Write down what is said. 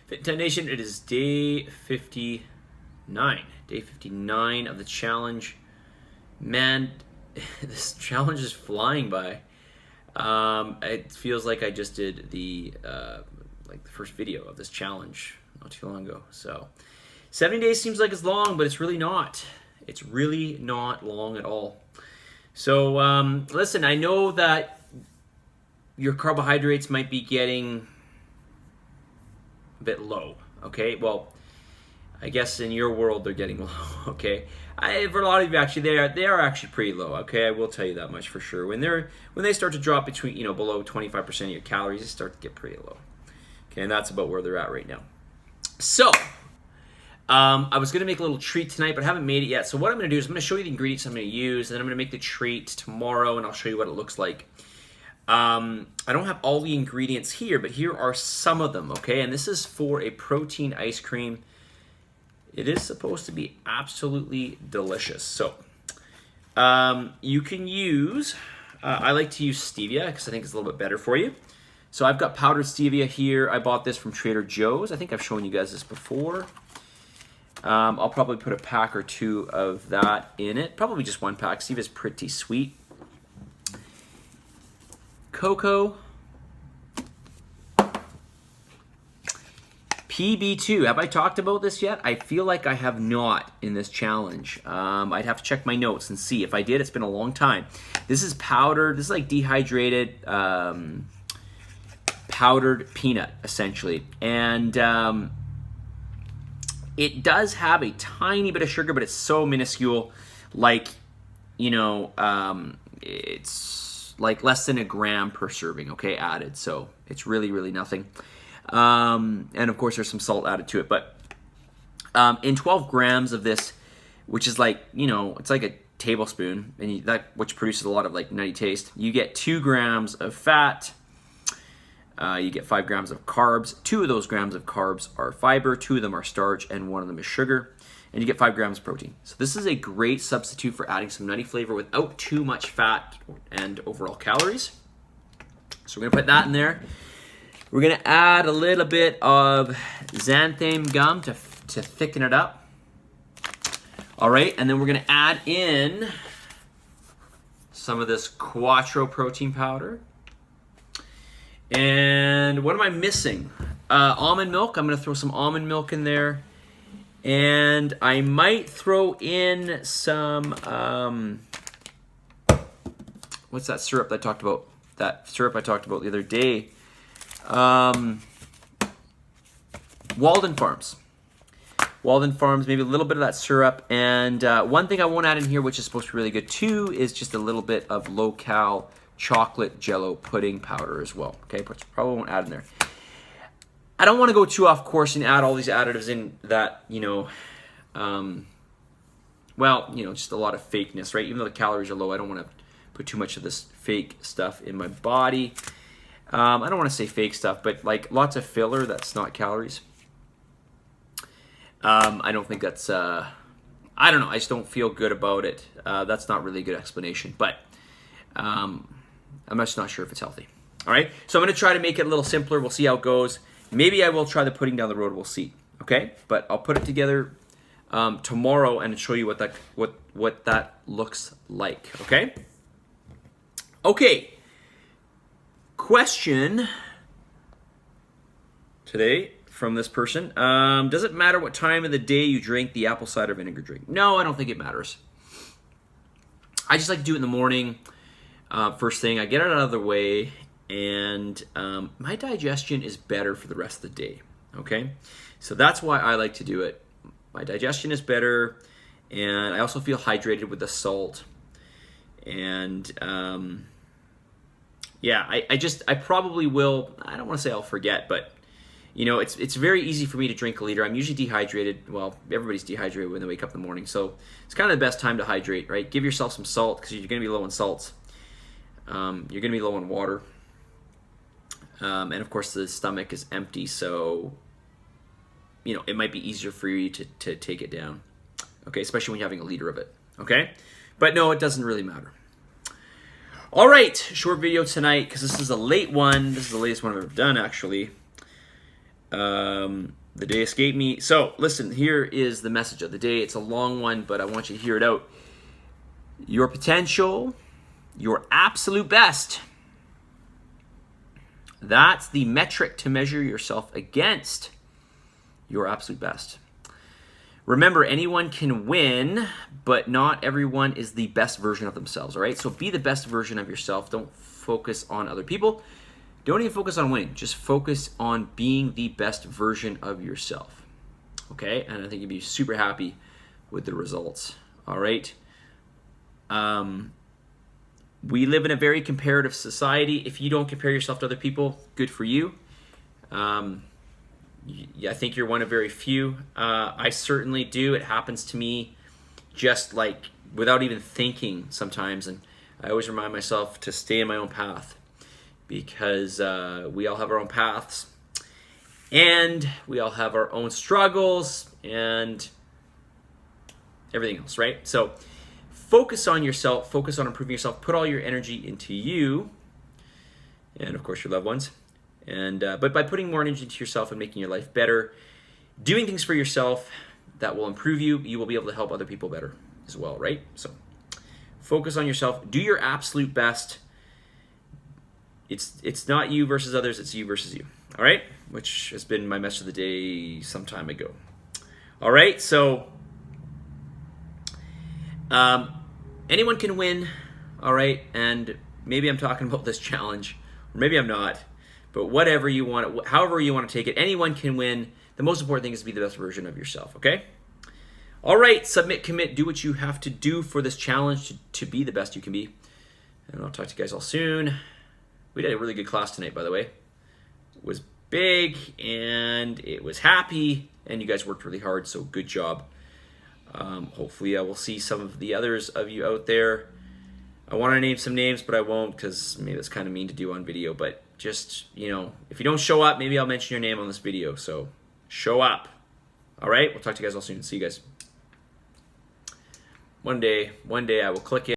Fit Intent Nation, it is day 59. Day 59 of the challenge. Man, this challenge is flying by. It feels like I just did the first video of this challenge not too long ago. So 70 days seems like it's long, but it's really not. It's really not long at all. So listen, I know that your carbohydrates might be getting a bit low, okay? Well, I guess in your world they're getting low, okay? For a lot of you, actually, they are actually pretty low, okay? I will tell you that much for sure. When they start to drop between, below 25% of your calories, they start to get pretty low, okay? And that's about where they're at right now. So I was going to make a little treat tonight, but I haven't made it yet. So what I'm going to do is I'm going to show you the ingredients I'm going to use, and then I'm going to make the treat tomorrow, and I'll show you what it looks like. I don't have all the ingredients here, but here are some of them, okay? And this is for a protein ice cream. It is supposed to be absolutely delicious. So you can use, I like to use stevia because I think it's a little bit better for you. So I've got powdered stevia here. I bought this from Trader Joe's. I think I've shown you guys this before. I'll probably put a pack or two of that in it. Probably just one pack. Stevia is pretty sweet. Cocoa. PB2. Have I talked about this yet? I feel like I have not in this challenge. I'd have to check my notes and see. If I did, it's been a long time. This is powdered. This is like dehydrated powdered peanut, essentially. And it does have a tiny bit of sugar, but it's so minuscule. Like, it's like less than a gram per serving, okay, added. So it's really, really nothing. And of course there's some salt added to it, but in 12 grams of this, which is like, it's like a tablespoon, and which produces a lot of like nutty taste, you get 2 grams of fat, you get 5 grams of carbs. 2 of those grams of carbs are fiber, 2 of them are starch, and 1 of them is sugar, and you get 5 grams of protein. So this is a great substitute for adding some nutty flavor without too much fat and overall calories. So we're gonna put that in there. We're going to add a little bit of xanthan gum to thicken it up. All right, and then we're going to add in some of this Quattro protein powder. And what am I missing? Almond milk. I'm going to throw some almond milk in there. And I might throw in some, what's that syrup that I talked about? That syrup I talked about the other day. Walden Farms. Walden Farms, maybe a little bit of that syrup. And one thing I won't add in here, which is supposed to be really good too, is just a little bit of low-cal chocolate Jell-O pudding powder as well. Okay, but probably won't add in there. I don't want to go too off course and add all these additives in that, just a lot of fakeness, right? Even though the calories are low, I don't want to put too much of this fake stuff in my body. I don't want to say fake stuff, but like lots of filler that's not calories. I don't think that's, I don't know, I just don't feel good about it. That's not really a good explanation, but I'm just not sure if it's healthy. All right, so I'm going to try to make it a little simpler. We'll see how it goes. Maybe I will try the pudding down the road. We'll see. Okay, but I'll put it together tomorrow and show you what that looks like. Okay. Okay. Question today from this person. Does it matter what time of the day you drink the apple cider vinegar drink? No, I don't think it matters. I just like to do it in the morning, first thing. I get it out of the way, and my digestion is better for the rest of the day, okay? So that's why I like to do it. My digestion is better, and I also feel hydrated with the salt. And I probably will, I don't want to say I'll forget, but it's very easy for me to drink a liter. I'm usually dehydrated. Well, everybody's dehydrated when they wake up in the morning, so it's kind of the best time to hydrate, right? Give yourself some salt because you're going to be low in salts. You're going to be low in water. And of course the stomach is empty, so it might be easier for you to take it down, okay? Especially when you're having a liter of it, okay? But no, it doesn't really matter. All right, short video tonight because this is a late one. This is the latest one I've ever done, actually. The day escaped me. So listen, here is the message of the day. It's a long one, but I want you to hear it out. Your potential, your absolute best. That's the metric to measure yourself against. Your absolute best. Remember, anyone can win, but not everyone is the best version of themselves, all right? So be the best version of yourself. Don't focus on other people. Don't even focus on winning. Just focus on being the best version of yourself, okay? And I think you'd be super happy with the results, all right? We live in a very comparative society. If you don't compare yourself to other people, good for you. I think you're one of very few. I certainly do. It happens to me just like without even thinking sometimes. And I always remind myself to stay in my own path because we all have our own paths and we all have our own struggles and everything else, right? So focus on yourself, focus on improving yourself, put all your energy into you and of course your loved ones. And but by putting more energy into yourself and making your life better, doing things for yourself that will improve you, you will be able to help other people better as well, right? So focus on yourself. Do your absolute best. It's not you versus others, it's you versus you. All right? Which has been my message of the day some time ago. All right, so anyone can win, all right? And maybe I'm talking about this challenge, or maybe I'm not. But whatever you want, however you want to take it, anyone can win. The most important thing is to be the best version of yourself, okay? All right, submit, commit, do what you have to do for this challenge to be the best you can be. And I'll talk to you guys all soon. We did a really good class tonight, by the way. It was big, and it was happy, and you guys worked really hard, so good job. Hopefully I will see some of the others of you out there. I want to name some names, but I won't because maybe that's kind of mean to do on video, but just, you know, if you don't show up, maybe I'll mention your name on this video. So show up. All right. We'll talk to you guys all soon. See you guys. One day I will click in.